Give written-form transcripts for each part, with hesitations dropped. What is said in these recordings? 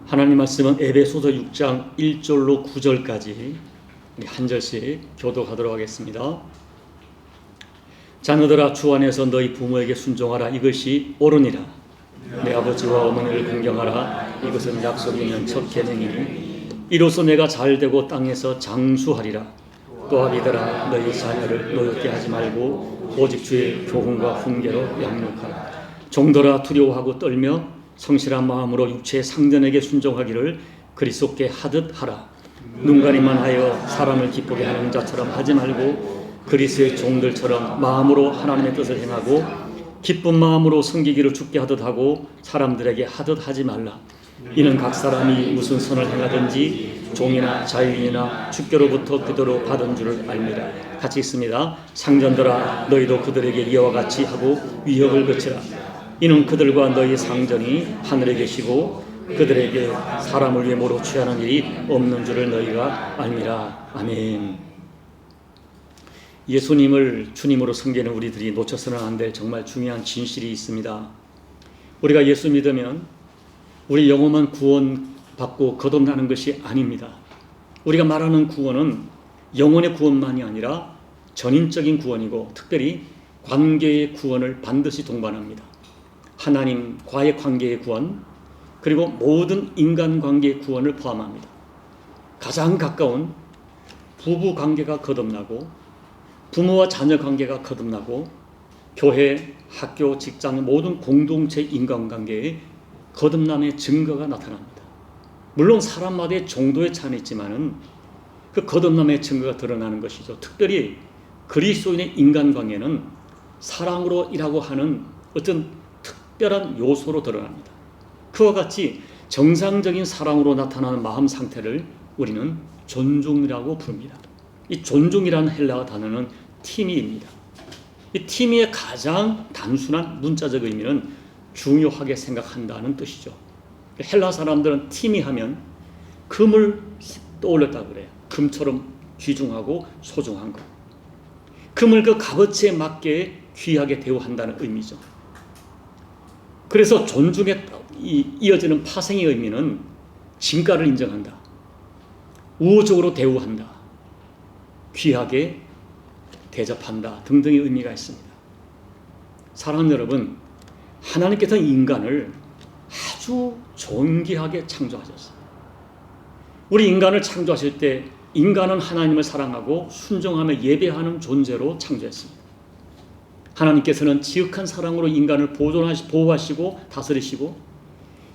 하나님 말씀은 에베소서 6장 1절로 9절까지 우리 한 절씩 교독하도록 하겠습니다. 자녀들아, 주 안에서 너희 부모에게 순종하라. 이것이 옳으니라. 내 아버지와 어머니를 공경하라. 이것은 약속 있는 첫 계명이니 이로써 내가 잘되고 땅에서 장수하리라. 또한 이들아, 너희 자녀를 노엽게 하지 말고 오직 주의 교훈과 훈계로 양육하라. 종들아, 두려워하고 떨며 성실한 마음으로 육체의 상전에게 순종하기를 그리스도께 하듯 하라. 눈가림만 하여 사람을 기쁘게 하는 자처럼 하지 말고 그리스도의 종들처럼 마음으로 하나님의 뜻을 행하고 기쁜 마음으로 섬기기를 주께 하듯 하고 사람들에게 하듯 하지 말라. 이는 각 사람이 무슨 선을 행하든지 종이나 자유인이나 주께로부터 그대로 받은 줄을 알미라. 같이 있습니다. 상전들아, 너희도 그들에게 이와 같이 하고 위협을 그치라. 이는 그들과 너희 상전이 하늘에 계시고 그들에게 사람을 위해 모로 취하는 일이 없는 줄을 너희가 알미라. 아멘. 예수님을 주님으로 섬기는 우리들이 놓쳐서는 안 될 정말 중요한 진실이 있습니다. 우리가 예수 믿으면 우리 영혼만 구원받고 거듭나는 것이 아닙니다. 우리가 말하는 구원은 영혼의 구원만이 아니라 전인적인 구원이고 특별히 관계의 구원을 반드시 동반합니다. 하나님과의 관계의 구원, 그리고 모든 인간관계의 구원을 포함합니다. 가장 가까운 부부 관계가 거듭나고 부모와 자녀 관계가 거듭나고 교회, 학교, 직장 모든 공동체 인간관계에 거듭남의 증거가 나타납니다. 물론 사람마다의 정도의 차이는 있지만은 그 거듭남의 증거가 드러나는 것이죠. 특별히 그리스도인의 인간관계는 사랑으로 일하고 하는 어떤 특별한 요소로 드러납니다. 그와 같이 정상적인 사랑으로 나타나는 마음 상태를 우리는 존중이라고 부릅니다. 이 존중이라는 헬라어 단어는 티미입니다. 이 티미의 가장 단순한 문자적 의미는 중요하게 생각한다는 뜻이죠. 헬라 사람들은 티미하면 금을 떠올렸다고 그래요. 금처럼 귀중하고 소중한 것. 금을 그 값어치에 맞게 귀하게 대우한다는 의미죠. 그래서 존중에 이어지는 파생의 의미는 진가를 인정한다, 우호적으로 대우한다, 귀하게 대접한다 등등의 의미가 있습니다. 사랑하는 여러분, 하나님께서는 인간을 아주 존귀하게 창조하셨어요. 우리 인간을 창조하실 때 인간은 하나님을 사랑하고 순종하며 예배하는 존재로 창조했습니다. 하나님께서는 지극한 사랑으로 인간을 보호하시고 다스리시고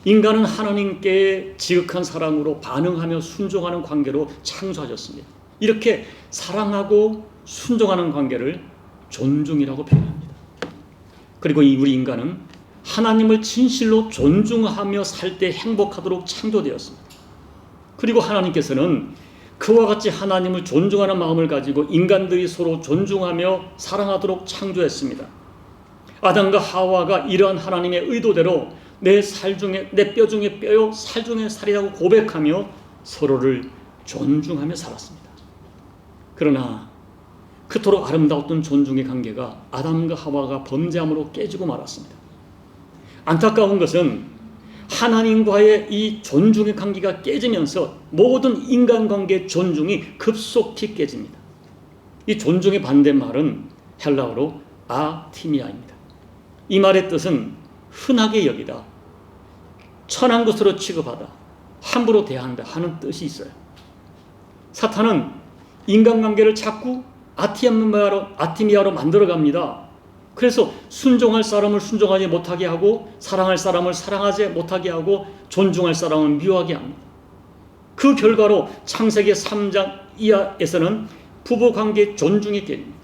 인간은 하나님께 지극한 사랑으로 반응하며 순종하는 관계로 창조하셨습니다. 이렇게 사랑하고 순종하는 관계를 존중이라고 표현합니다. 그리고 우리 인간은 하나님을 진실로 존중하며 살 때 행복하도록 창조되었습니다. 그리고 하나님께서는 그와 같이 하나님을 존중하는 마음을 가지고 인간들이 서로 존중하며 사랑하도록 창조했습니다. 아담과 하와가 이러한 하나님의 의도대로 내 뼈 중에 뼈요 살 중에 살이라고 고백하며 서로를 존중하며 살았습니다. 그러나 그토록 아름다웠던 존중의 관계가 아담과 하와가 범죄함으로 깨지고 말았습니다. 안타까운 것은 하나님과의 이 존중의 관계가 깨지면서 모든 인간관계의 존중이 급속히 깨집니다. 이 존중의 반대말은 헬라어로 아티미아입니다. 이 말의 뜻은 흔하게 여기다, 천한 것으로 취급하다, 함부로 대한다 하는 뜻이 있어요. 사탄은 인간관계를 자꾸 아티미아로 만들어갑니다. 그래서 순종할 사람을 순종하지 못하게 하고 사랑할 사람을 사랑하지 못하게 하고 존중할 사람을 미워하게 합니다. 그 결과로 창세기 3장 이하에서는 부부관계 존중이 깨집니다.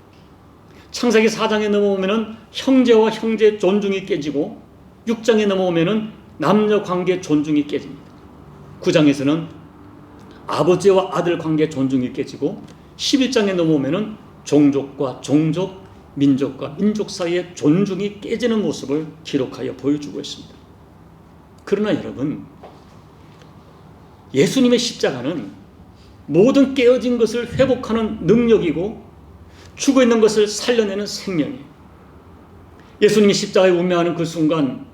창세기 4장에 넘어오면 형제와 형제 존중이 깨지고 6장에 넘어오면 남녀관계 존중이 깨집니다. 9장에서는 아버지와 아들 관계 존중이 깨지고 11장에 넘어오면 종족과 종족, 민족과 민족 사이의 존중이 깨지는 모습을 기록하여 보여주고 있습니다. 그러나 여러분, 예수님의 십자가는 모든 깨어진 것을 회복하는 능력이고 죽어있는 것을 살려내는 생명이에요. 예수님이 십자가에 운명하는 그 순간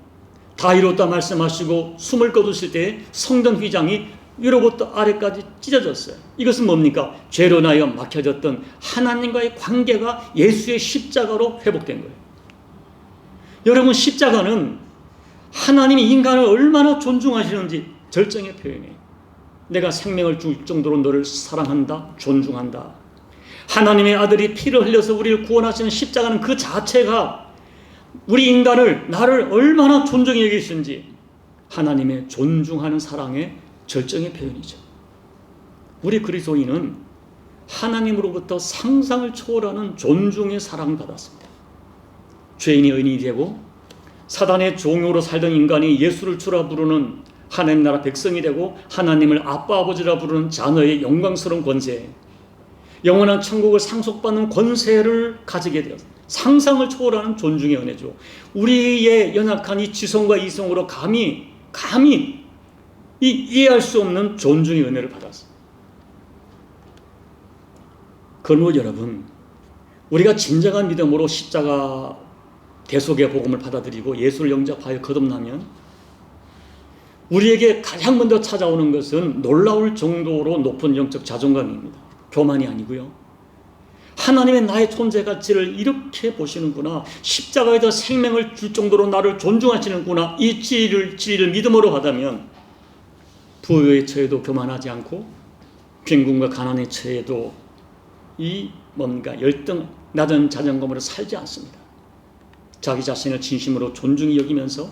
다 이뤘다 말씀하시고 숨을 거두실 때 성전 휘장이 위로부터 아래까지 찢어졌어요. 이것은 뭡니까? 죄로 인하여 막혀졌던 하나님과의 관계가 예수의 십자가로 회복된 거예요. 여러분, 십자가는 하나님이 인간을 얼마나 존중하시는지 절정의 표현이에요. 내가 생명을 줄 정도로 너를 사랑한다, 존중한다. 하나님의 아들이 피를 흘려서 우리를 구원하시는 십자가는 그 자체가 우리 인간을, 나를 얼마나 존중히 여기시는지 하나님의 존중하는 사랑의 절정의 표현이죠. 우리 그리스도인은 하나님으로부터 상상을 초월하는 존중의 사랑을 받았습니다. 죄인이 의인이 되고 사단의 종으로 살던 인간이 예수를 주라 부르는 하나님 나라 백성이 되고 하나님을 아빠 아버지라 부르는 자녀의 영광스러운 권세, 영원한 천국을 상속받는 권세를 가지게 되었습니다. 상상을 초월하는 존중의 은혜죠. 우리의 연약한 이 지성과 이성으로 감히 이해할 수 없는 존중의 은혜를 받았습니다. 그러므로 여러분, 우리가 진정한 믿음으로 십자가 대속의 복음을 받아들이고 예수를 영접하여 거듭나면 우리에게 가장 먼저 찾아오는 것은 놀라울 정도로 높은 영적 자존감입니다. 교만이 아니고요. 하나님의 나의 존재 가치를 이렇게 보시는구나. 십자가에서 생명을 줄 정도로 나를 존중하시는구나. 이 진리를 믿음으로 받으면 부유에 처해도 교만하지 않고 빈궁과 가난에 처해도 이 뭔가 열등 낮은 자존감으로 살지 않습니다. 자기 자신을 진심으로 존중히 여기면서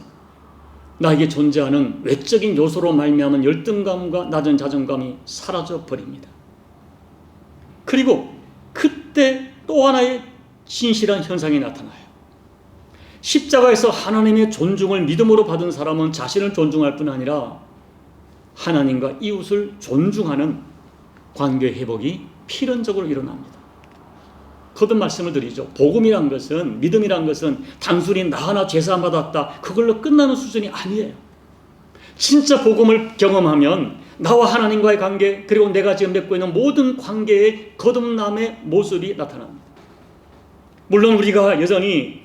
나에게 존재하는 외적인 요소로 말미암은 열등감과 낮은 자존감이 사라져 버립니다. 그리고 그때 또 하나의 진실한 현상이 나타나요. 십자가에서 하나님의 존중을 믿음으로 받은 사람은 자신을 존중할 뿐 아니라 하나님과 이웃을 존중하는 관계 회복이 필연적으로 일어납니다. 거듭 말씀을 드리죠. 복음이란 것은, 믿음이란 것은 단순히 나 하나 제사함 받았다, 그걸로 끝나는 수준이 아니에요. 진짜 복음을 경험하면 나와 하나님과의 관계, 그리고 내가 지금 맺고 있는 모든 관계의 거듭남의 모습이 나타납니다. 물론 우리가 여전히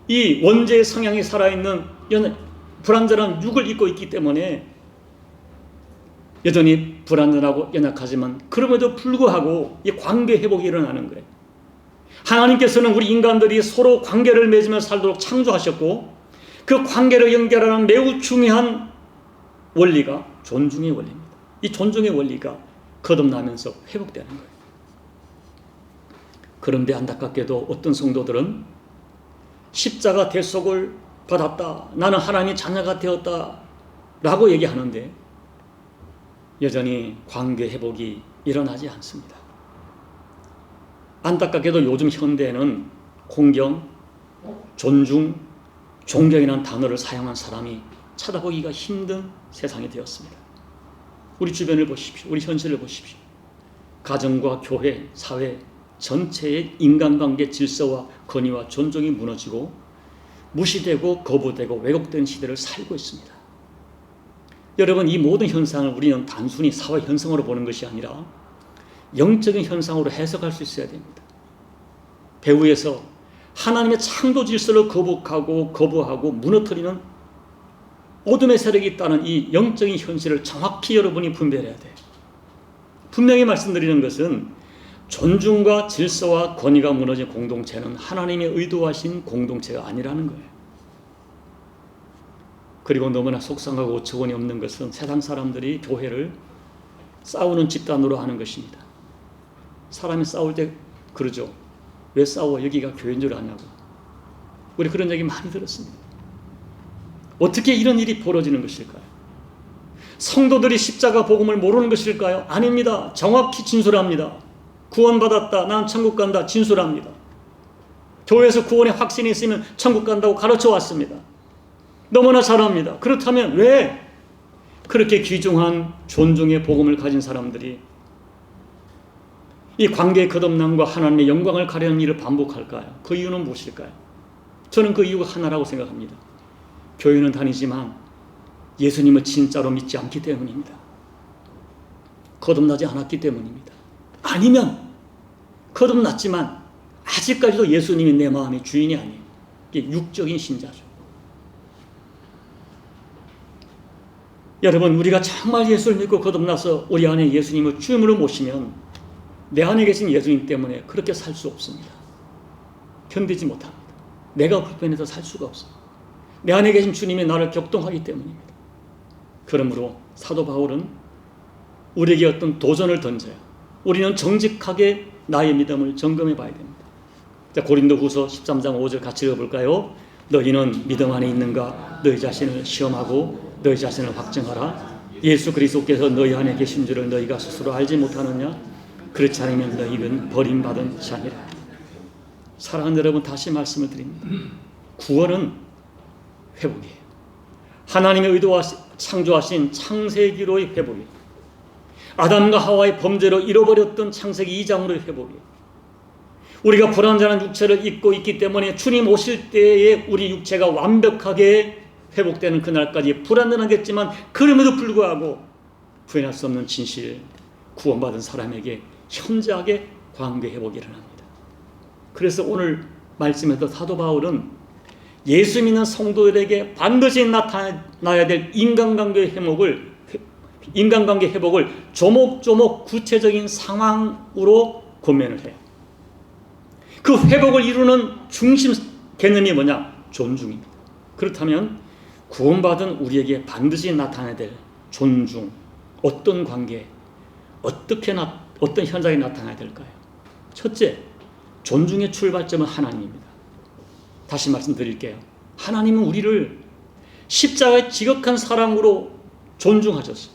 이 원죄의 성향이 살아있는 불완전한 육을 입고 있기 때문에 여전히 불완전하고 연약하지만 그럼에도 불구하고 이 관계 회복이 일어나는 거예요. 하나님께서는 우리 인간들이 서로 관계를 맺으며 살도록 창조하셨고 그 관계를 연결하는 매우 중요한 원리가 존중의 원리입니다. 이 존중의 원리가 거듭나면서 회복되는 거예요. 그런데 안타깝게도 어떤 성도들은 십자가 대속을 받았다, 나는 하나님의 자녀가 되었다 라고 얘기하는데 여전히 관계 회복이 일어나지 않습니다. 안타깝게도 요즘 현대에는 공경, 존중, 존경이라는 단어를 사용한 사람이 찾아보기가 힘든 세상이 되었습니다. 우리 주변을 보십시오. 우리 현실을 보십시오. 가정과 교회, 사회 전체의 인간관계 질서와 권위와 존중이 무너지고 무시되고 거부되고 왜곡된 시대를 살고 있습니다. 여러분, 이 모든 현상을 우리는 단순히 사회 현상으로 보는 것이 아니라 영적인 현상으로 해석할 수 있어야 됩니다. 배후에서 하나님의 창조 질서를 거부하고 무너뜨리는 어둠의 세력이 있다는 이 영적인 현실을 정확히 여러분이 분별해야 돼요. 분명히 말씀드리는 것은 존중과 질서와 권위가 무너진 공동체는 하나님의 의도하신 공동체가 아니라는 거예요. 그리고 너무나 속상하고 어처구니 없는 것은 세상 사람들이 교회를 싸우는 집단으로 하는 것입니다. 사람이 싸울 때 그러죠. 왜 싸워? 여기가 교회인 줄 아냐고. 우리 그런 얘기 많이 들었습니다. 어떻게 이런 일이 벌어지는 것일까요? 성도들이 십자가 복음을 모르는 것일까요? 아닙니다. 정확히 진술합니다. 구원받았다, 난 천국 간다, 진술합니다. 교회에서 구원의 확신이 있으면 천국 간다고 가르쳐 왔습니다. 너무나 잘합니다. 그렇다면 왜 그렇게 귀중한 존중의 복음을 가진 사람들이 이 관계의 거듭남과 하나님의 영광을 가려는 일을 반복할까요? 그 이유는 무엇일까요? 저는 그 이유가 하나라고 생각합니다. 교회는 다니지만 예수님을 진짜로 믿지 않기 때문입니다. 거듭나지 않았기 때문입니다. 아니면 거듭났지만 아직까지도 예수님이 내 마음의 주인이 아니에요. 이게 육적인 신자죠. 여러분, 우리가 정말 예수를 믿고 거듭나서 우리 안에 예수님을 주님으로 모시면 내 안에 계신 예수님 때문에 그렇게 살 수 없습니다. 견디지 못합니다. 내가 불편해서 살 수가 없습니다. 내 안에 계신 주님이 나를 격동하기 때문입니다. 그러므로 사도 바울은 우리에게 어떤 도전을 던져요. 우리는 정직하게 나의 믿음을 점검해 봐야 됩니다. 자, 고린도후서 13장 5절 같이 읽어볼까요? 너희는 믿음 안에 있는가? 너희 자신을 시험하고 너희 자신을 확증하라. 예수 그리스도께서 너희 안에 계신 줄을 너희가 스스로 알지 못하느냐? 그렇지 않으면 너희는 버림받은 자니라. 사랑하는 여러분, 다시 말씀을 드립니다. 구원은 회복이에요. 하나님의 의도와 창조하신 창세기로의 회복이에요. 아담과 하와의 범죄로 잃어버렸던 창세기 2장으로의 회복이에요. 우리가 불완전한 육체를 입고 있기 때문에 주님 오실 때에 우리 육체가 완벽하게 회복되는 그날까지 불완전하겠지만, 그럼에도 불구하고 부인할 수 없는 진실, 구원받은 사람에게 현저하게 관계 회복이 일어납니다. 그래서 오늘 말씀에서 사도 바울은 예수 믿는 성도들에게 반드시 나타나야 될 인간관계 회복을 조목조목 구체적인 상황으로 고면을 해요. 그 회복을 이루는 중심 개념이 뭐냐? 존중입니다. 그렇다면 구원받은 우리에게 반드시 나타나야 될 존중, 어떤 관계, 어떤 현장에 나타나야 될까요? 첫째, 존중의 출발점은 하나님입니다. 다시 말씀드릴게요. 하나님은 우리를 십자가의 지극한 사랑으로 존중하셨어요.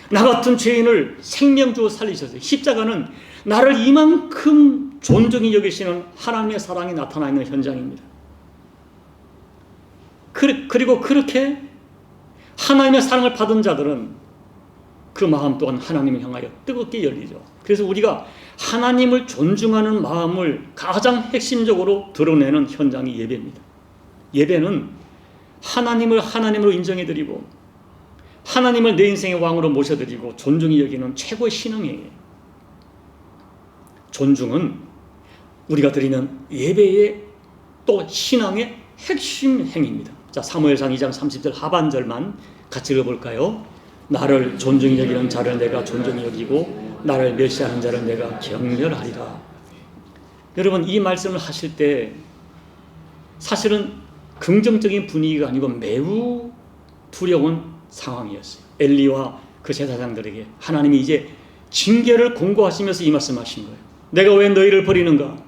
나 같은 죄인을 생명 주어 살리셨어요. 십자가는 나를 이만큼 존중히 여기시는 하나님의 사랑이 나타나 있는 현장입니다. 그리고 그렇게 하나님의 사랑을 받은 자들은 그 마음 또한 하나님을 향하여 뜨겁게 열리죠. 그래서 우리가 하나님을 존중하는 마음을 가장 핵심적으로 드러내는 현장이 예배입니다. 예배는 하나님을 하나님으로 인정해드리고 하나님을 내 인생의 왕으로 모셔드리고 존중히 여기는 최고의 신앙이에요. 존중은 우리가 드리는 예배의 또 신앙의 핵심 행위입니다. 자, 사무엘상 2장 30절 하반절만 같이 읽어볼까요? 나를 존중히 여기는 자를 내가 존중히 여기고 나를 멸시하는 자를 내가 경멸하리라. 여러분, 이 말씀을 하실 때 사실은 긍정적인 분위기가 아니고 매우 두려운 상황이었어요. 엘리와 그 제사장들에게 하나님이 이제 징계를 공고하시면서 이 말씀하신 거예요. 내가 왜 너희를 버리는가?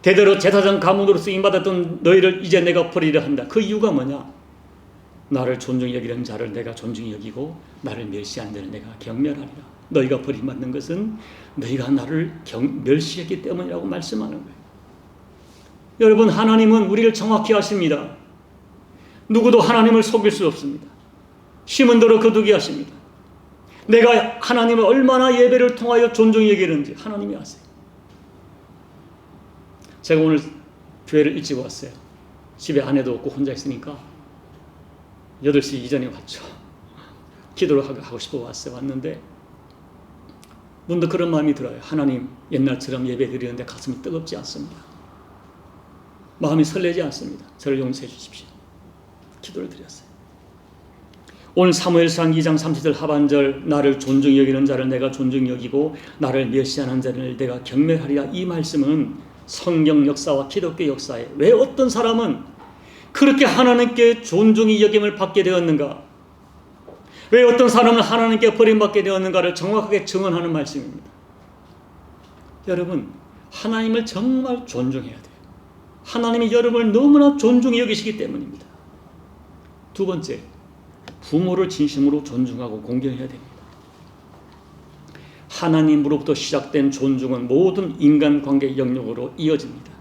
대대로 제사장 가문으로 쓰임받았던 너희를 이제 내가 버리려 한다. 그 이유가 뭐냐? 나를 존중히 여기는 자를 내가 존중히 여기고 나를 멸시하는 자를 내가 경멸하리라. 너희가 버림받는 것은 너희가 나를 멸시했기 때문이라고 말씀하는 거예요. 여러분, 하나님은 우리를 정확히 아십니다. 누구도 하나님을 속일 수 없습니다. 심은 대로 거두게 하십니다. 내가 하나님을 얼마나 예배를 통하여 존중히 여기는지 하나님이 아세요. 제가 오늘 교회를 일찍 왔어요. 집에 아내도 없고 혼자 있으니까 8시 이전에 왔죠. 기도를 하고 싶어 왔는데 문득 그런 마음이 들어요. 하나님, 옛날처럼 예배 드리는데 가슴이 뜨겁지 않습니다. 마음이 설레지 않습니다. 저를 용서해 주십시오. 기도를 드렸어요. 오늘 사무엘상 2장 30절 하반절 나를 존중히 여기는 자를 내가 존중히 여기고 나를 멸시하는 자를 내가 경멸하리라. 이 말씀은 성경 역사와 기독교 역사에 왜 어떤 사람은 그렇게 하나님께 존중히 여김을 받게 되었는가, 왜 어떤 사람은 하나님께 버림받게 되었는가를 정확하게 증언하는 말씀입니다. 여러분, 하나님을 정말 존중해야 돼요. 하나님이 여러분을 너무나 존중히 여기시기 때문입니다. 두 번째, 부모를 진심으로 존중하고 공경해야 됩니다. 하나님으로부터 시작된 존중은 모든 인간관계 영역으로 이어집니다.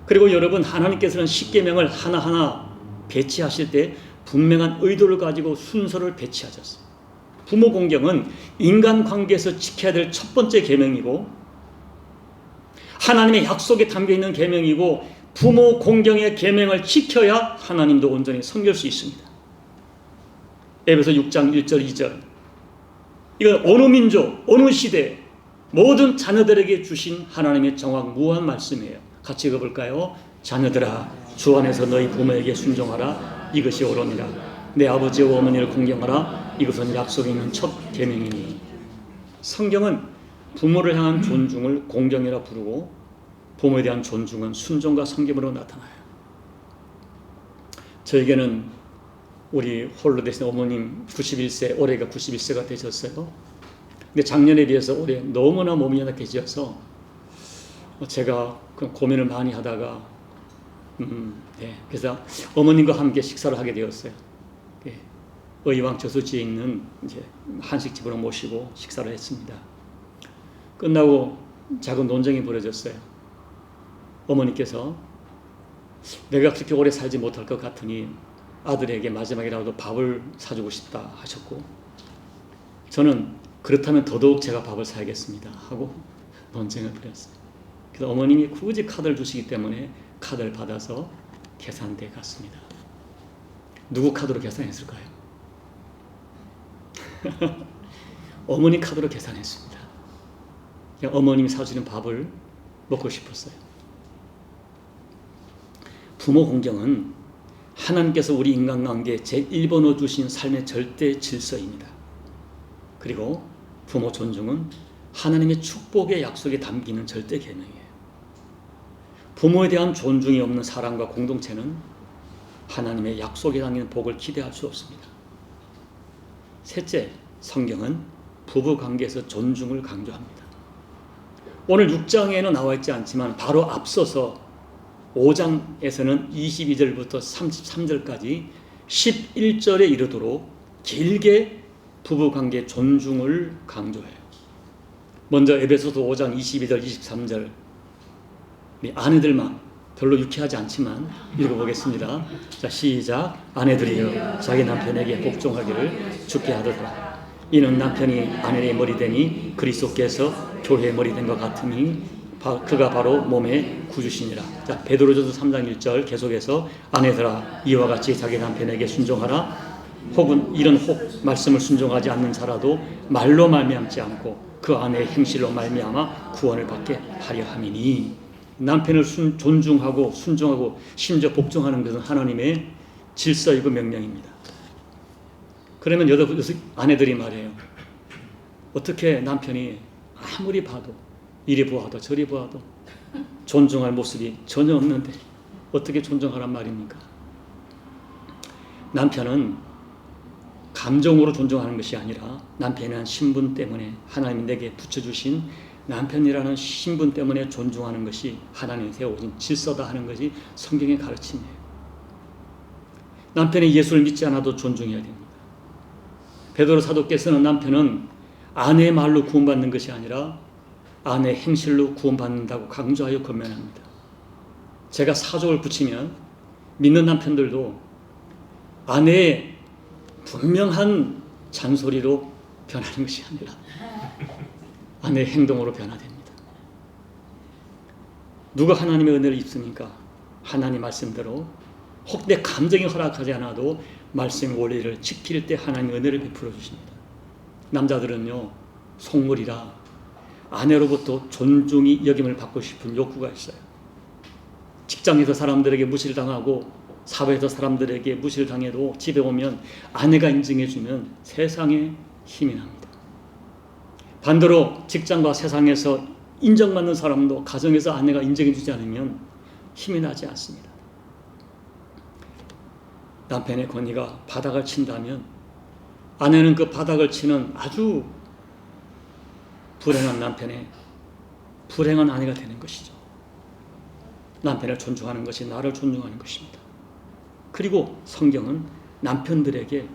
그리고 여러분, 하나님께서는 십계명을 하나하나 배치하실 때 분명한 의도를 가지고 순서를 배치하셨어요. 부모 공경은 인간관계에서 지켜야 될 첫 번째 계명이고 하나님의 약속에 담겨있는 계명이고 부모 공경의 계명을 지켜야 하나님도 온전히 섬길 수 있습니다. 에베소 6장 1절 2절, 이건 어느 민족, 어느 시대 모든 자녀들에게 주신 하나님의 정확 무한 말씀이에요. 같이 읽어볼까요? 자녀들아, 주 안에서 너희 부모에게 순종하라. 이것이 옳으니라. 내 아버지와 어머니를 공경하라. 이것은 약속에 있는 첫 계명이니. 성경은 부모를 향한 존중을 공경이라 부르고 부모에 대한 존중은 순종과 섬김으로 나타나요. 저에게는 우리 홀로 되신 어머님 91세, 올해가 91세가 되셨어요. 근데 작년에 비해서 올해 너무나 몸이 연약해져서 제가 고민을 많이 하다가 그래서 어머님과 함께 식사를 하게 되었어요. 의왕 저수지에 있는 이제 한식집으로 모시고 식사를 했습니다. 끝나고 작은 논쟁이 벌어졌어요. 어머니께서 내가 그렇게 오래 살지 못할 것 같으니 아들에게 마지막이라도 밥을 사주고 싶다 하셨고, 저는 그렇다면 더더욱 제가 밥을 사야겠습니다 하고 논쟁을 벌였어요. 그래서 어머님이 굳이 카드를 주시기 때문에 카드를 받아서 계산대에 갔습니다. 누구 카드로 계산했을까요? 어머니 카드로 계산했습니다. 어머님이 사주는 밥을 먹고 싶었어요. 부모 공경은 하나님께서 우리 인간관계에 제1번호 주신 삶의 절대 질서입니다. 그리고 부모 존중은 하나님의 축복의 약속에 담기는 절대 계명이에요. 부모에 대한 존중이 없는 사람과 공동체는 하나님의 약속에 담기는 복을 기대할 수 없습니다. 셋째, 성경은 부부 관계에서 존중을 강조합니다. 오늘 6장에는 나와 있지 않지만 바로 앞서서 5장에서는 22절부터 33절까지 11절에 이르도록 길게 부부관계 존중을 강조해요. 먼저 에베소서 5장 22절 23절 아내들만 별로 유쾌하지 않지만 읽어보겠습니다. 자, 시작. 아내들이여 자기 남편에게 복종하기를 주께 하도다. 이는 남편이 아내의 머리 되니 그리스도께서 교회의 머리 된 것 같으니 그가 바로 몸의 구주시니라. 자, 베드로전서 3장 1절 계속해서 아내들아 이와 같이 자기 남편에게 순종하라. 혹은 이런 말씀을 순종하지 않는 자라도 말로 말미암지 않고 그 아내의 행실로 말미암아 구원을 받게 하려 함이니. 남편을 존중하고 순종하고 심지어 복종하는 것은 하나님의 질서이고 명령입니다. 그러면 여섯 아내들이 말해요. 어떻게 남편이 아무리 봐도 이리 보아도 저리 보아도 존중할 모습이 전혀 없는데 어떻게 존중하란 말입니까? 남편은 감정으로 존중하는 것이 아니라 남편이라는 신분 때문에 하나님이 내게 붙여주신 남편이라는 신분 때문에 존중하는 것이 하나님이 세워진 질서다 하는 것이 성경의 가르침이에요. 남편이 예수를 믿지 않아도 존중해야 됩니다. 베드로 사도께서는 남편은 아내의 말로 구원받는 것이 아니라 아내의 행실로 구원받는다고 강조하여 권면합니다. 제가 사족을 붙이면 믿는 남편들도 아내의 분명한 잔소리로 변하는 것이 아니라 아내의 행동으로 변화됩니다. 누가 하나님의 은혜를 입습니까? 하나님 말씀대로 혹 내 감정이 허락하지 않아도 말씀의 원리를 지킬 때 하나님의 은혜를 베풀어 주십니다. 남자들은요 속물이라 아내로부터 존중이 여김을 받고 싶은 욕구가 있어요. 직장에서 사람들에게 무시를 당하고 사회에서 사람들에게 무시를 당해도 집에 오면 아내가 인정해주면 세상에 힘이 납니다. 반대로 직장과 세상에서 인정받는 사람도 가정에서 아내가 인정해주지 않으면 힘이 나지 않습니다. 남편의 권위가 바닥을 친다면 아내는 그 바닥을 치는 아주 불행한 남편의 불행한 아내가 되는 것이죠. 남편을 존중하는 것이 나를 존중하는 것입니다. 그리고 성경은 남편들에게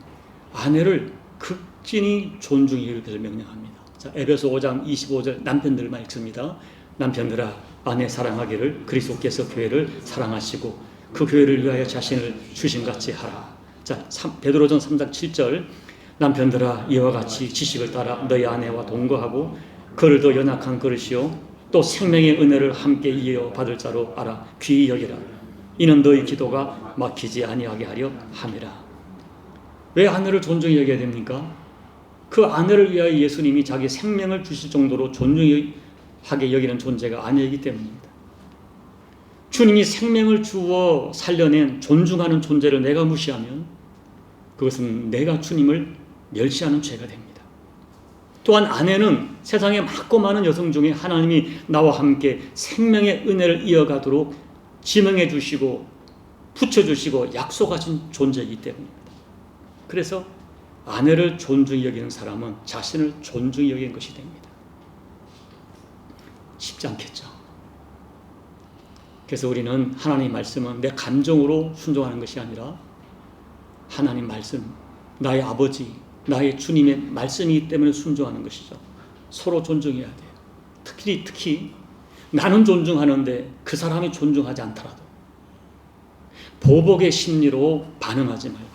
아내를 극진히 존중해야 것을 명령합니다. 자, 에베소 5장 25절 남편들만 읽습니다. 남편들아 아내 사랑하기를 그리스도께서 교회를 사랑하시고 그 교회를 위하여 자신을 주심같이 하라. 자, 베드로전 3장 7절 남편들아 이와 같이 지식을 따라 너희 아내와 동거하고 그를 더 연약한 그릇이요 또 생명의 은혜를 함께 이어 받을 자로 알아 귀히 여기라. 이는 너희 기도가 막히지 아니하게 하려 함이라. 왜 아내를 존중히 여겨야 됩니까? 그 아내를 위하여 예수님이 자기 생명을 주실 정도로 존중하게 여기는 존재가 아내이기 때문입니다. 주님이 생명을 주어 살려낸 존중하는 존재를 내가 무시하면 그것은 내가 주님을 멸시하는 죄가 됩니다. 또한 아내는 세상에 많고 많은 여성 중에 하나님이 나와 함께 생명의 은혜를 이어가도록 지명해 주시고 붙여주시고 약속하신 존재이기 때문입니다. 그래서 아내를 존중히 여기는 사람은 자신을 존중히 여기는 것이 됩니다. 쉽지 않겠죠. 그래서 우리는 하나님 말씀은 내 감정으로 순종하는 것이 아니라 하나님 말씀, 나의 아버지, 나의 주님의 말씀이기 때문에 순종하는 것이죠. 서로 존중해야 돼요. 특히 나는 존중하는데 그 사람이 존중하지 않더라도 보복의 심리로 반응하지 말고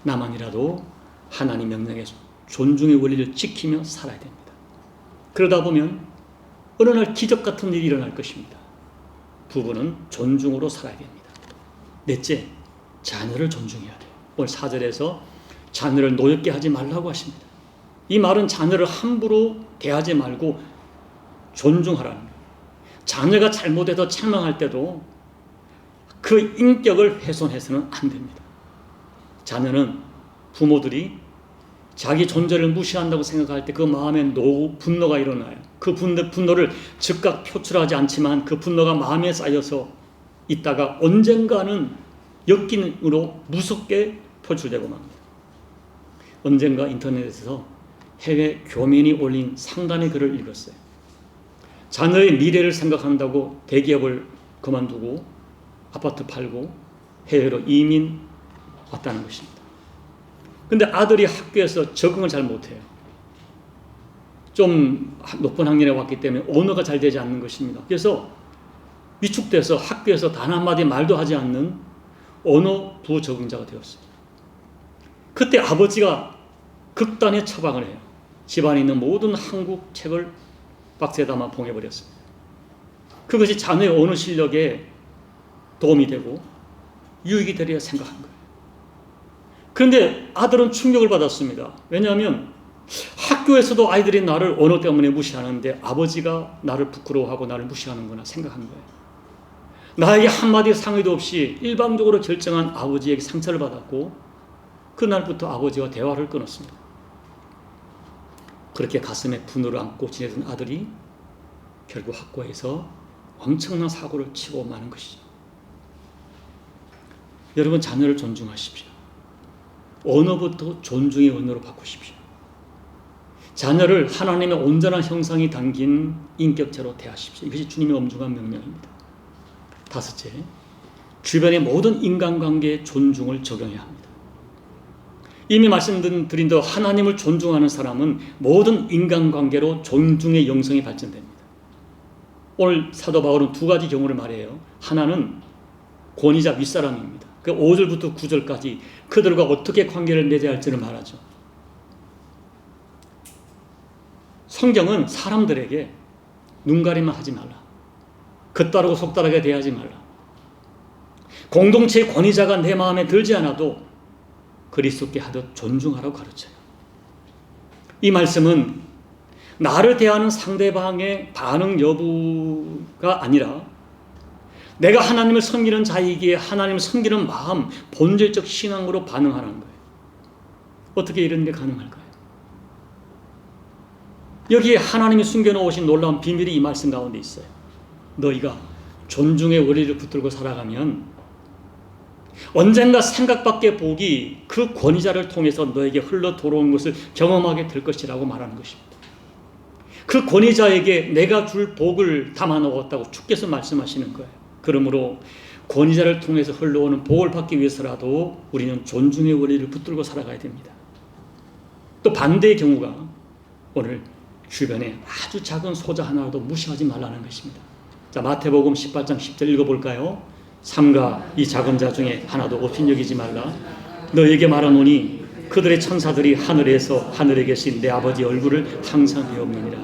나만이라도 하나님 명령의 존중의 원리를 지키며 살아야 됩니다. 그러다 보면 어느 날 기적 같은 일이 일어날 것입니다. 부부는 존중으로 살아야 됩니다. 넷째, 자녀를 존중해야 돼요. 오늘 4절에서 자녀를 노엽게 하지 말라고 하십니다. 이 말은 자녀를 함부로 대하지 말고 존중하라는 거예요. 자녀가 잘못해서 책망할 때도 그 인격을 훼손해서는 안 됩니다. 자녀는 부모들이 자기 존재를 무시한다고 생각할 때 그 마음에 분노가 일어나요. 그 분노를 즉각 표출하지 않지만 그 분노가 마음에 쌓여서 있다가 언젠가는 역긴으로 무섭게 표출되고 맙니다. 언젠가 인터넷에서 해외 교민이 올린 상담의 글을 읽었어요. 자녀의 미래를 생각한다고 대기업을 그만두고 아파트 팔고 해외로 이민 왔다는 것입니다. 근데 아들이 학교에서 적응을 잘 못해요. 좀 높은 학년에 왔기 때문에 언어가 잘 되지 않는 것입니다. 그래서 위축돼서 학교에서 단 한마디 말도 하지 않는 언어 부적응자가 되었어요. 그때 아버지가 극단의 처방을 해요. 집안에 있는 모든 한국 책을 박스에 담아 봉해버렸어요. 그것이 자녀의 언어 실력에 도움이 되고 유익이 되리라 생각한 거예요. 그런데 아들은 충격을 받았습니다. 왜냐하면 학교에서도 아이들이 나를 언어 때문에 무시하는데 아버지가 나를 부끄러워하고 나를 무시하는구나 생각한 거예요. 나에게 한마디 상의도 없이 일방적으로 결정한 아버지에게 상처를 받았고 그날부터 아버지와 대화를 끊었습니다. 그렇게 가슴에 분노를 안고 지내던 아들이 결국 학교에서 엄청난 사고를 치고 마는 것이죠. 여러분, 자녀를 존중하십시오. 언어부터 존중의 언어로 바꾸십시오. 자녀를 하나님의 온전한 형상이 담긴 인격체로 대하십시오. 이것이 주님의 엄중한 명령입니다. 다섯째, 주변의 모든 인간관계에 존중을 적용해야 합니다. 이미 말씀드린 대로 하나님을 존중하는 사람은 모든 인간관계로 존중의 영성이 발전됩니다. 오늘 사도 바울은 두 가지 경우를 말해요. 하나는 권위자 윗사람입니다. 그 5절부터 9절까지 그들과 어떻게 관계를 맺어야 할지를 말하죠. 성경은 사람들에게 눈가림만 하지 말라. 겉다르고 속다르게 대하지 말라. 공동체의 권위자가 내 마음에 들지 않아도 그리스도께 하듯 존중하라고 가르쳐요. 이 말씀은 나를 대하는 상대방의 반응 여부가 아니라 내가 하나님을 섬기는 자이기에 하나님을 섬기는 마음, 본질적 신앙으로 반응하는 거예요. 어떻게 이런 게 가능할까요? 여기에 하나님이 숨겨놓으신 놀라운 비밀이 이 말씀 가운데 있어요. 너희가 존중의 원리를 붙들고 살아가면 언젠가 생각밖의 복이 그 권위자를 통해서 너에게 흘러 들어온 것을 경험하게 될 것이라고 말하는 것입니다. 그 권위자에게 내가 줄 복을 담아 놓았다고 주께서 말씀하시는 거예요. 그러므로 권위자를 통해서 흘러오는 복을 받기 위해서라도 우리는 존중의 원리를 붙들고 살아가야 됩니다. 또 반대의 경우가 오늘 주변에 아주 작은 소자 하나라도 무시하지 말라는 것입니다. 자, 마태복음 18장 10절 읽어볼까요? 삼가 이 작은 자 중에 하나도 없인 여기지 말라. 너에게 말하노니 그들의 천사들이 하늘에서 하늘에 계신 내 아버지 얼굴을 항상 배웁느니라.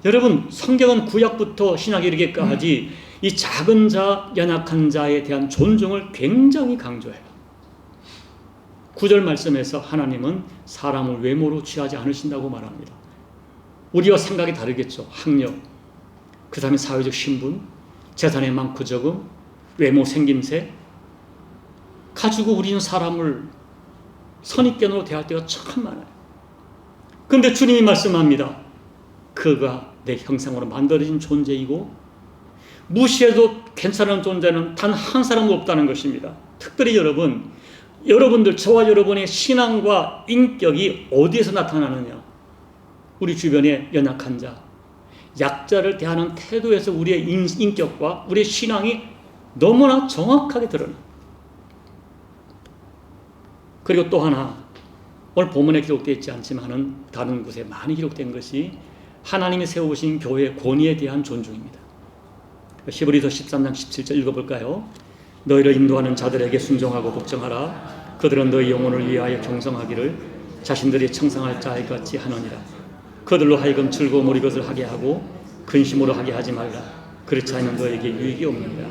여러분, 성경은 구약부터 신약에 이르기까지 이 작은 자, 연약한 자에 대한 존중을 굉장히 강조해요. 9절 말씀에서 하나님은 사람을 외모로 취하지 않으신다고 말합니다. 우리와 생각이 다르겠죠. 학력, 그 다음에 사회적 신분, 재산의 많고 적음, 외모 생김새 가지고 우리는 사람을 선입견으로 대할 때가 참 많아요. 그런데 주님이 말씀합니다. 그가 내 형상으로 만들어진 존재이고 무시해도 괜찮은 존재는 단 한 사람도 없다는 것입니다. 특별히 여러분들, 저와 여러분의 신앙과 인격이 어디에서 나타나느냐? 우리 주변의 연약한 자, 약자를 대하는 태도에서 우리의 인격과 우리의 신앙이 너무나 정확하게 드러나. 그리고 또 하나, 오늘 본문에 기록되어 있지 않지만은 다른 곳에 많이 기록된 것이 하나님이 세우신 교회의 권위에 대한 존중입니다. 히브리서 13장 17절 읽어볼까요? 너희를 인도하는 자들에게 순종하고 복종하라. 그들은 너희 영혼을 위하여 경성하기를 자신들이 청상할 자 같이 하느니라. 그들로 하여금 즐거움 우리 것을 하게 하고 근심으로 하게 하지 말라. 그렇지 않으면 너에게 유익이 없느니라.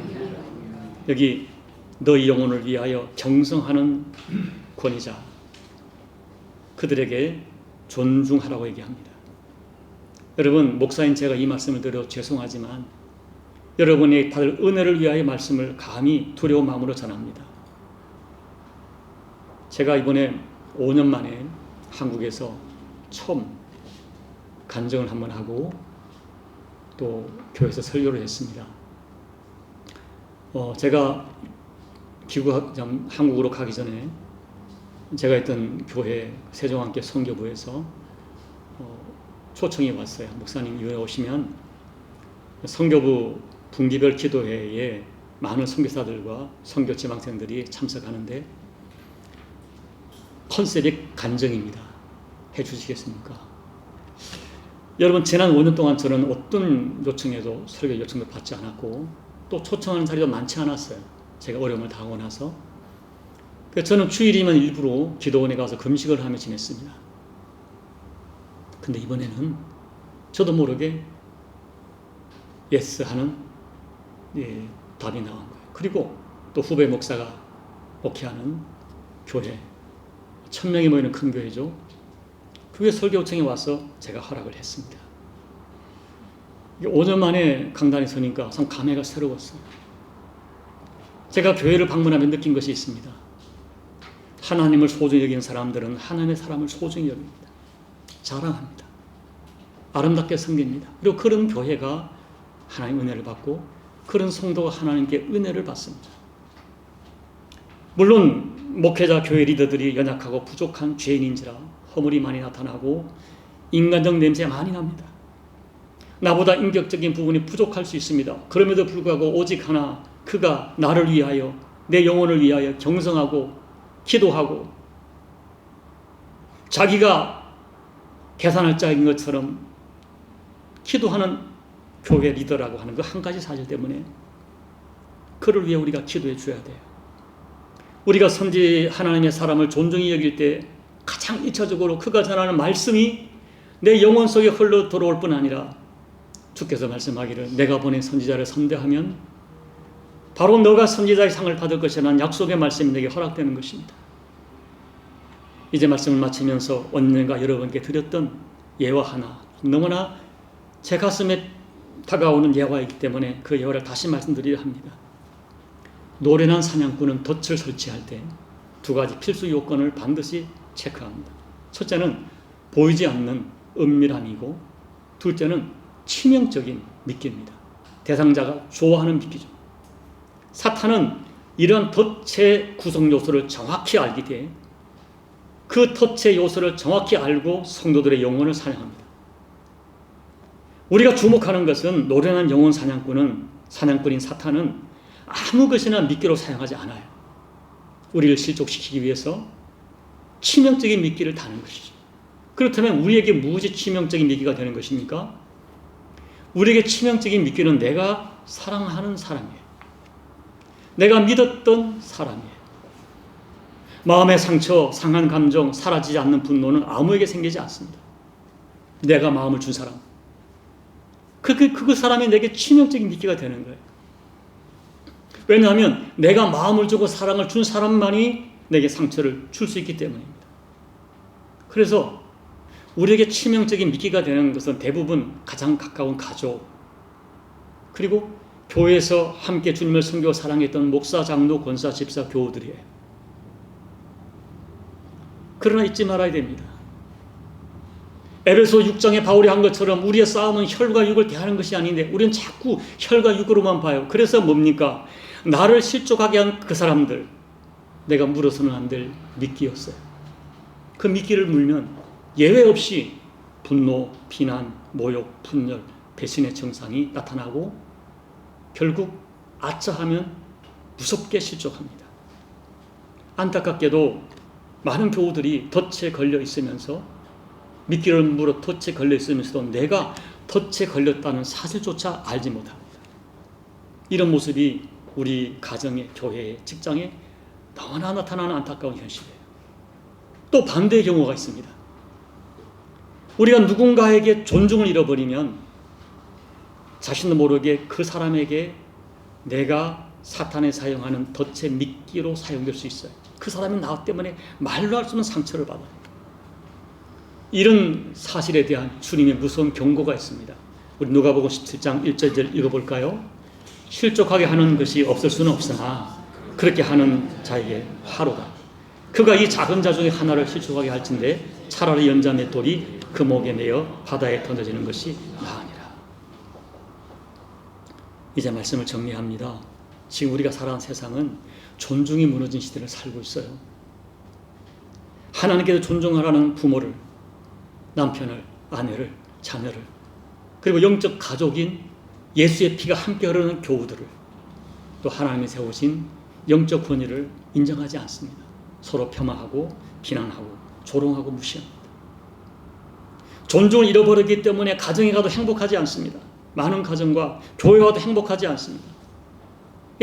여기 너희 영혼을 위하여 경성하는 권위자, 그들에게 존중하라고 얘기합니다. 여러분, 목사인 제가 이 말씀을 드려 죄송하지만 여러분이 받을 은혜를 위하여 말씀을 감히 두려운 마음으로 전합니다. 제가 이번에 5년 만에 한국에서 처음 간증을 한번 하고 또 교회에서 설교를 했습니다. 제가 한국으로 가기 전에 제가 있던 교회 세종함께 선교부에서 초청이 왔어요. 목사님 이번에 오시면 선교부 분기별 기도회에 많은 선교사들과 선교 지망생들이 참석하는데 컨셉이 간증입니다. 해주시겠습니까? 여러분, 지난 5년 동안 저는 어떤 요청에도 설교 요청도 받지 않았고 또 초청하는 자리도 많지 않았어요. 제가 어려움을 당하고 나서. 그래서 저는 주일이면 일부러 기도원에 가서 금식을 하며 지냈습니다. 근데 이번에는 저도 모르게 예스 하는 답이 나온 거예요. 그리고 또 후배 목사가 목회하는 교회, 1000명이 모이는 큰 교회죠. 그게 설교 요청이 와서 제가 허락을 했습니다. 5년 만에 강단에 서니까 참 감회가 새로웠어요. 제가 교회를 방문하며 느낀 것이 있습니다. 하나님을 소중히 여기는 사람들은 하나님의 사람을 소중히 여깁니다. 자랑합니다. 아름답게 섬깁니다. 그리고 그런 교회가 하나님 은혜를 받고 그런 성도가 하나님께 은혜를 받습니다. 물론 목회자 교회 리더들이 연약하고 부족한 죄인인지라 허물이 많이 나타나고 인간적 냄새가 많이 납니다. 나보다 인격적인 부분이 부족할 수 있습니다. 그럼에도 불구하고 오직 하나, 그가 나를 위하여, 내 영혼을 위하여 경성하고 기도하고 자기가 계산할 자인 것처럼 기도하는 교회 리더라고 하는 그 한 가지 사실 때문에 그를 위해 우리가 기도해 줘야 돼요. 우리가 하나님의 사람을 존중히 여길 때 가장 1차적으로 그가 전하는 말씀이 내 영혼 속에 흘러 들어올 뿐 아니라 주께서 말씀하기를 내가 보낸 선지자를 선대하면 바로 너가 선지자의 상을 받을 것이라는 약속의 말씀이 내게 허락되는 것입니다. 이제 말씀을 마치면서 언젠가 여러분께 드렸던 예화 하나, 너무나 제 가슴에 다가오는 예화이기 때문에 그 예화를 다시 말씀드리려 합니다. 노련한 사냥꾼은 덫을 설치할 때 2가지 필수 요건을 반드시 체크합니다. 첫째는 보이지 않는 은밀함이고 둘째는 치명적인 미끼입니다. 대상자가 좋아하는 미끼죠. 사탄은 이런 덫의 구성 요소를 정확히 알기 때문에 그 덫의 요소를 정확히 알고 성도들의 영혼을 사냥합니다. 우리가 주목하는 것은 노련한 영혼 사냥꾼인 사탄은 아무 것이나 미끼로 사용하지 않아요. 우리를 실족시키기 위해서 치명적인 미끼를 다는 것이죠. 그렇다면 우리에게 무엇이 치명적인 미끼가 되는 것입니까? 우리에게 치명적인 미끼는 내가 사랑하는 사람이에요. 내가 믿었던 사람이에요. 마음의 상처, 상한 감정, 사라지지 않는 분노는 아무에게 생기지 않습니다. 내가 마음을 준 사람. 그 사람이 내게 치명적인 미끼가 되는 거예요. 왜냐하면 내가 마음을 주고 사랑을 준 사람만이 내게 상처를 줄 수 있기 때문입니다. 그래서 우리에게 치명적인 미끼가 되는 것은 대부분 가장 가까운 가족, 그리고 교회에서 함께 주님을 섬기고 사랑했던 목사, 장로, 권사, 집사, 교우들이에요. 그러나 잊지 말아야 됩니다. 에베소 6장에 바울이 한 것처럼 우리의 싸움은 혈과 육을 대하는 것이 아닌데 우리는 자꾸 혈과 육으로만 봐요. 그래서 뭡니까? 나를 실족하게 한 그 사람들, 내가 물어서는 안 될 미끼였어요. 그 미끼를 물면 예외 없이 분노, 비난, 모욕, 분열, 배신의 증상이 나타나고 결국 아차하면 무섭게 실족합니다. 안타깝게도 많은 교우들이 덫에 걸려 있으면서 미끼를 물어 덫에 걸려 있으면서도 내가 덫에 걸렸다는 사실조차 알지 못합니다. 이런 모습이 우리 가정에, 교회에, 직장에 너무나 나타나는 안타까운 현실이에요. 또 반대의 경우가 있습니다. 우리가 누군가에게 존중을 잃어버리면 자신도 모르게 그 사람에게 내가 사탄에 사용하는 덫의 미끼로 사용될 수 있어요. 그 사람이 나 때문에 말로 할 수 없는 상처를 받아요. 이런 사실에 대한 주님의 무서운 경고가 있습니다. 우리 누가복음 17장 1절 읽어볼까요? 실족하게 하는 것이 없을 수는 없으나 그렇게 하는 자에게 화로다. 그가 이 작은 자 중에 하나를 실족하게 할진대 차라리 연자 맷돌이 그 목에 매어 바다에 던져지는 것이 나으니라. 이제 말씀을 정리합니다. 지금 우리가 살아가는 세상은 존중이 무너진 시대를 살고 있어요. 하나님께서 존중하라는 부모를, 남편을, 아내를, 자녀를, 그리고 영적 가족인 예수의 피가 함께 흐르는 교우들을, 또 하나님이 세우신 영적 권위를 인정하지 않습니다. 서로 폄하하고 비난하고 조롱하고 무시합니다. 존중을 잃어버리기 때문에 가정에 가도 행복하지 않습니다. 많은 가정과 교회와도 행복하지 않습니다.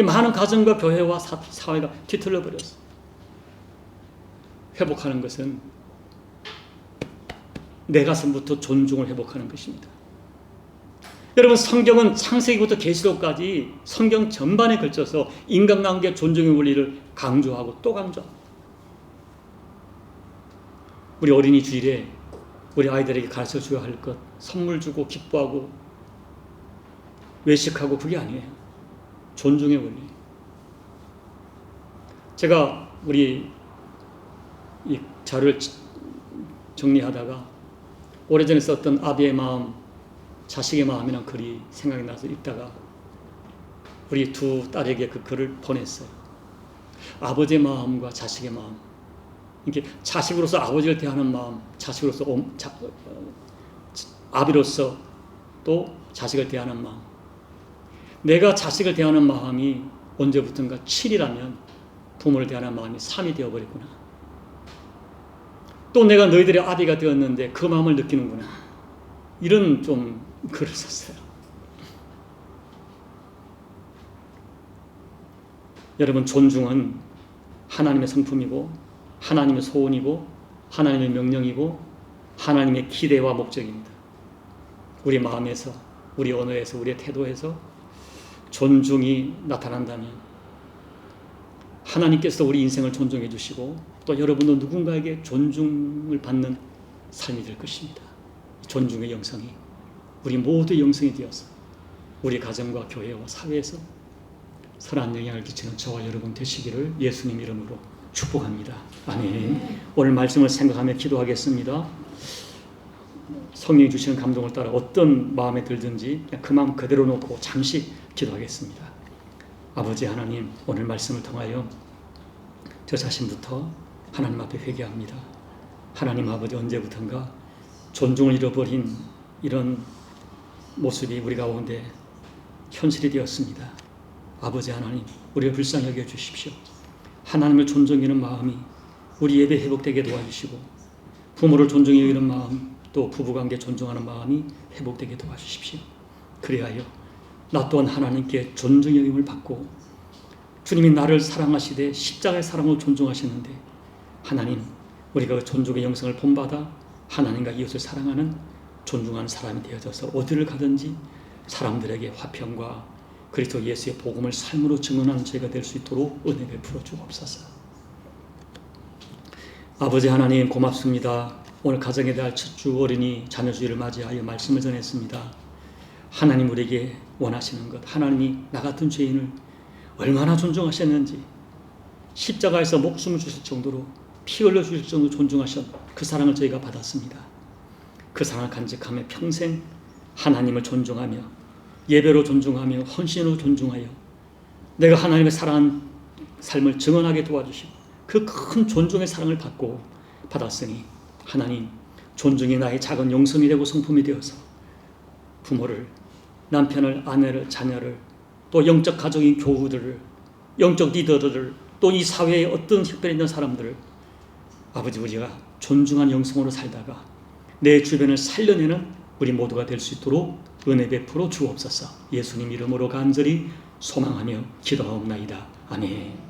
많은 가정과 교회와 사회가 뒤틀려 버렸어요. 회복하는 것은 내 가슴부터 존중을 회복하는 것입니다. 여러분, 성경은 창세기부터 계시록까지 성경 전반에 걸쳐서 인간관계 존중의 원리를 강조하고 또 강조합니다. 우리 어린이 주일에 우리 아이들에게 가르쳐 줘야 할 것, 선물 주고 기뻐하고 외식하고 그게 아니에요. 존중의 원리. 제가 우리 이 자료를 정리하다가 오래전에 썼던 아비의 마음, 자식의 마음이라는 글이 생각이 나서 읽다가 우리 두 딸에게 그 글을 보냈어요. 아버지의 마음과 자식의 마음. 이렇게 자식으로서 아버지를 대하는 마음, 자식으로서 아비로서 또 자식을 대하는 마음. 내가 자식을 대하는 마음이 언제부턴가 7이라면 부모를 대하는 마음이 3이 되어버렸구나. 또 내가 너희들의 아비가 되었는데 그 마음을 느끼는구나. 이런 좀 글을 썼어요. 여러분, 존중은 하나님의 성품이고 하나님의 소원이고 하나님의 명령이고 하나님의 기대와 목적입니다. 우리 마음에서, 우리 언어에서, 우리의 태도에서 존중이 나타난다면 하나님께서 우리 인생을 존중해 주시고 또 여러분도 누군가에게 존중을 받는 삶이 될 것입니다. 존중의 영성이 우리 모두의 영성이 되어서 우리 가정과 교회와 사회에서 선한 영향을 끼치는 저와 여러분 되시기를 예수님 이름으로 축복합니다. 아멘. 오늘 말씀을 생각하며 기도하겠습니다. 성령이 주시는 감동을 따라 어떤 마음에 들든지 그 마음 그대로 놓고 잠시 기도하겠습니다. 아버지 하나님, 오늘 말씀을 통하여 저 자신부터 하나님 앞에 회개합니다. 하나님 아버지, 언제부턴가 존중을 잃어버린 이런 모습이 우리 가운데 현실이 되었습니다. 아버지 하나님, 우리를 불쌍히 여겨 주십시오. 하나님을 존중하는 마음이 우리 예배 회복되게 도와주시고 부모를 존중해 여기는 마음, 또 부부관계 존중하는 마음이 회복되게 도와주십시오. 그리하여 나 또한 하나님께 존중의 여김을 받고 주님이 나를 사랑하시되 십자가의 사랑을 존중하시는데 하나님, 우리가 존중의 영성을 본받아 하나님과 이웃을 사랑하는 존중하는 사람이 되어져서 어디를 가든지 사람들에게 화평과 그리스도 예수의 복음을 삶으로 증언하는 저희가 될 수 있도록 은혜 베풀어 주옵소서. 아버지 하나님, 고맙습니다. 오늘 가정에 대한 첫 주 어린이 자녀주일을 맞이하여 말씀을 전했습니다. 하나님 우리에게 원하시는 것, 하나님이 나 같은 죄인을 얼마나 존중하셨는지 십자가에서 목숨을 주실 정도로 피 흘려주실 정도로 존중하신 그 사랑을 저희가 받았습니다. 그 사랑을 간직하며 평생 하나님을 존중하며 예배로 존중하며 헌신으로 존중하여 내가 하나님의 사랑한 삶을 증언하게 도와주시고 그 큰 존중의 사랑을 받았으니 하나님, 존중이 나의 작은 용성이 되고 성품이 되어서 부모를, 남편을, 아내를, 자녀를, 또 영적 가족인 교우들을, 영적 리더들을, 또 이 사회에 어떤 특별히 있는 사람들을 아버지, 우리가 존중한 영성으로 살다가 내 주변을 살려내는 우리 모두가 될 수 있도록 은혜 베풀어 주옵소서. 예수님 이름으로 간절히 소망하며 기도하옵나이다. 아멘.